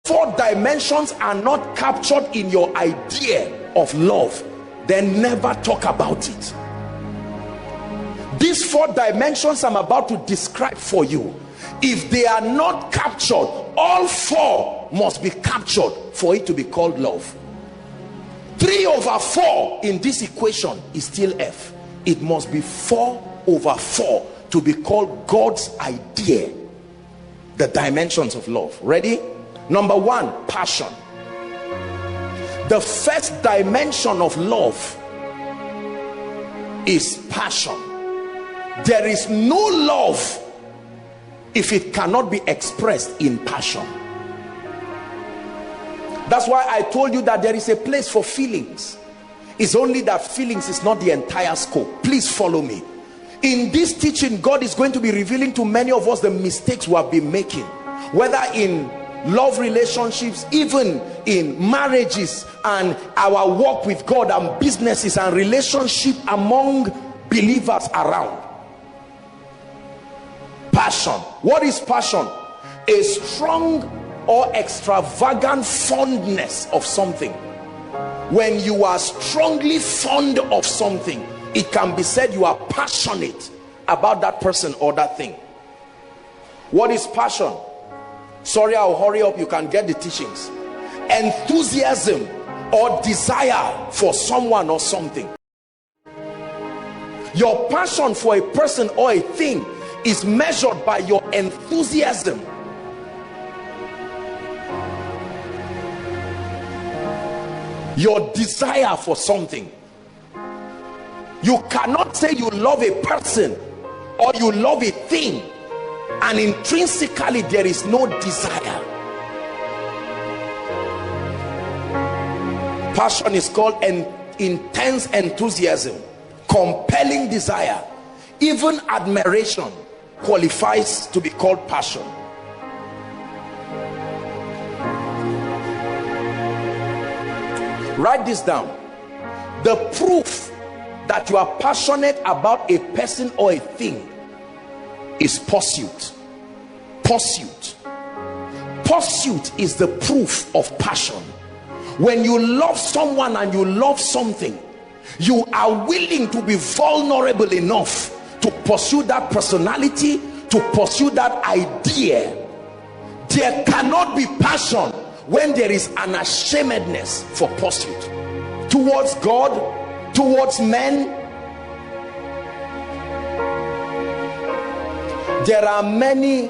four dimensions are not captured in your idea of love, then never talk about it. These four dimensions I'm about to describe for you, if they are not captured, all four must be captured for it to be called love. 3/4 in this equation is still F. It must be 4/4 to be called God's idea, the dimensions of love. Ready? Number one, passion. The first dimension of love is passion. There is no love if it cannot be expressed in passion. That's why I told you that there is a place for feelings. It's only that feelings is not the entire scope. Please follow me. In this teaching, God is going to be revealing to many of us the mistakes we have been making, whether in love relationships, even in marriages, and our work with God, and businesses and relationship among believers around. Passion. What is passion? A strong or extravagant fondness of something. When you are strongly fond of something, it can be said you are passionate about that person or that thing. What is passion? Sorry, I'll hurry up, you can get the teachings. Enthusiasm or desire for someone or something. Your passion for a person or a thing is measured by your enthusiasm. Your desire for something. You cannot say you love a person or you love a thing and intrinsically there is no desire. Passion is called intense enthusiasm, compelling desire. Even admiration qualifies to be called passion. Write this down. The proof that you are passionate about a person or a thing is pursuit. Pursuit. Pursuit is the proof of passion. When you love someone and you love something, you are willing to be vulnerable enough to pursue that personality, to pursue that idea. There cannot be passion when there is an unashamedness for pursuit towards God, towards men. There are many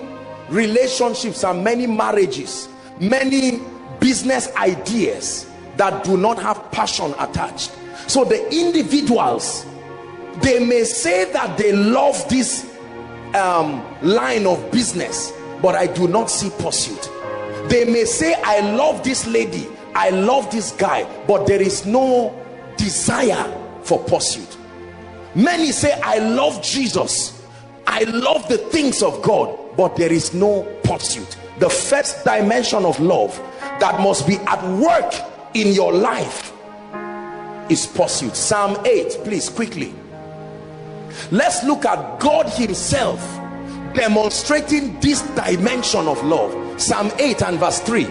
relationships and many marriages, many business ideas that do not have passion attached. So the individuals, they may say that they love this line of business, but I do not see pursuit. They may say, I love this lady, I love this guy, but there is no desire for pursuit. Many say, I love Jesus, I love the things of God, but there is no pursuit. The first dimension of love that must be at work in your life is pursuit. Psalm 8, please, quickly. Let's look at God himself demonstrating this dimension of love. Psalm 8 and verse 3.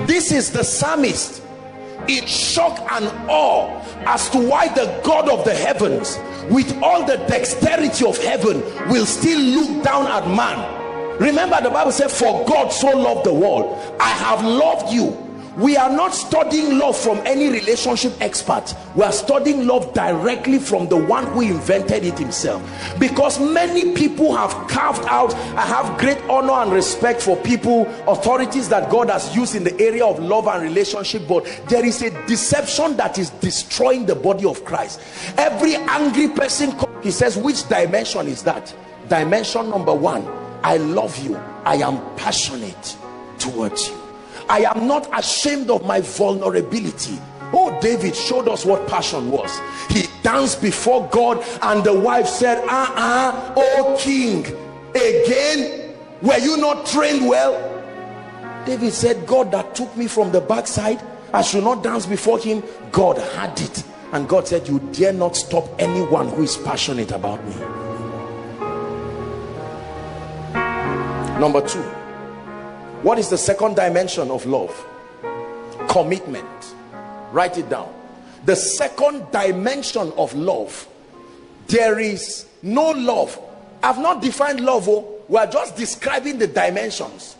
This is the psalmist in shock and awe as to why the God of the heavens, with all the dexterity of heaven, will still look down at man. Remember, the Bible said, for God so loved the world, I have loved you. We are not studying love from any relationship expert. We are studying love directly from the one who invented it himself. Because many people have carved out, I have great honor and respect for people, authorities that God has used in the area of love and relationship, but there is a deception that is destroying the body of Christ. Every angry person, he says, which dimension is that? Dimension number one, I love you, I am passionate towards you, I am not ashamed of my vulnerability. Oh, David showed us what passion was. He danced before God, and the wife said, oh king, again, were you not trained well? David said, God that took me from the backside, I should not dance before him. God had it, and God said, you dare not stop anyone who is passionate about me. Number two, what is the second dimension of love? Commitment. Write it down. The second dimension of love. There is no love. I've not defined love. We are just describing the dimensions.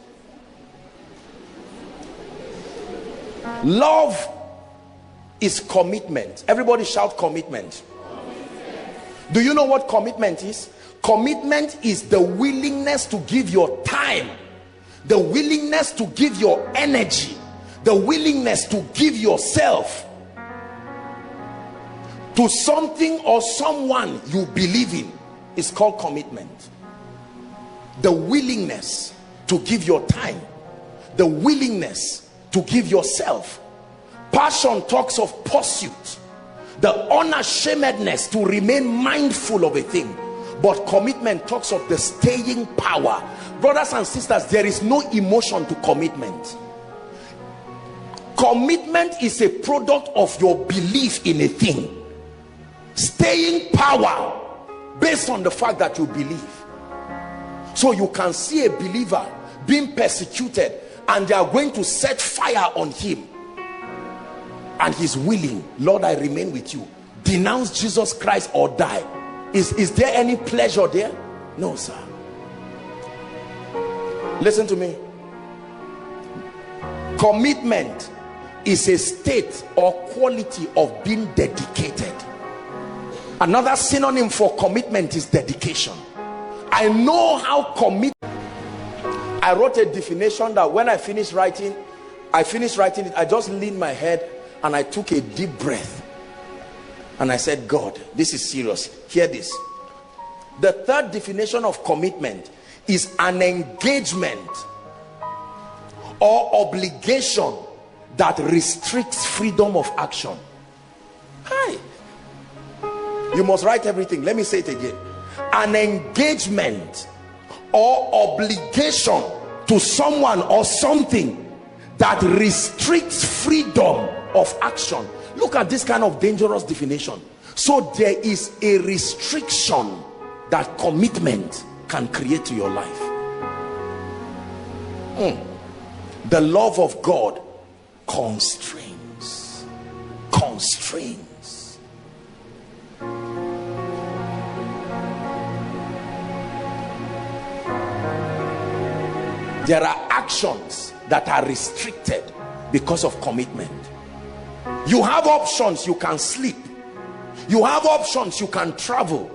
Love is commitment. Everybody shout commitment. Do you know what commitment is? Commitment is the willingness to give your time, the willingness to give your energy, the willingness to give yourself to something or someone you believe in. Is called commitment. The willingness to give your time, the willingness to give yourself. Passion talks of pursuit, the unashamedness to remain mindful of a thing. But commitment talks of the staying power. Brothers and sisters, there is no emotion to commitment. Commitment is a product of your belief in a thing. Staying power based on the fact that you believe. So you can see a believer being persecuted and they are going to set fire on him, and he's willing. Lord, I remain with you. Denounce Jesus Christ or die. Is there any pleasure there? No, sir. Listen to me. Commitment is a state or quality of being dedicated. Another synonym for commitment is dedication. I know how commit. I wrote a definition that when I finished writing it, I just leaned my head and I took a deep breath and I said, God, this is serious. Hear this. The third definition of commitment is an engagement or obligation that restricts freedom of action. Hi. You must write everything. Let me say it again. An engagement or obligation to someone or something that restricts freedom of action. Look at this kind of dangerous definition. So there is a restriction that commitment can create to your life. The love of God constrains. There are actions that are restricted because of commitment. You have options. You can sleep. You have options. You can travel.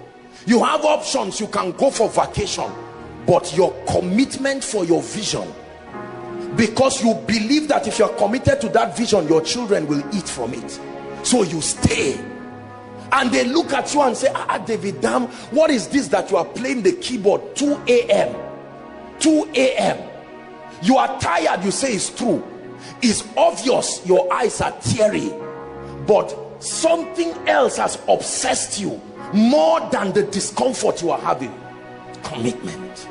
You have options. You can go for vacation. But your commitment for your vision, because you believe that if you're committed to that vision, your children will eat from it, so you stay. And they look at you and say, David, damn, what is this that you are playing the keyboard 2 a.m. 2 a.m. You are tired. You say it's true. It's obvious your eyes are teary, but something else has obsessed you more than the discomfort you are having. Commitment.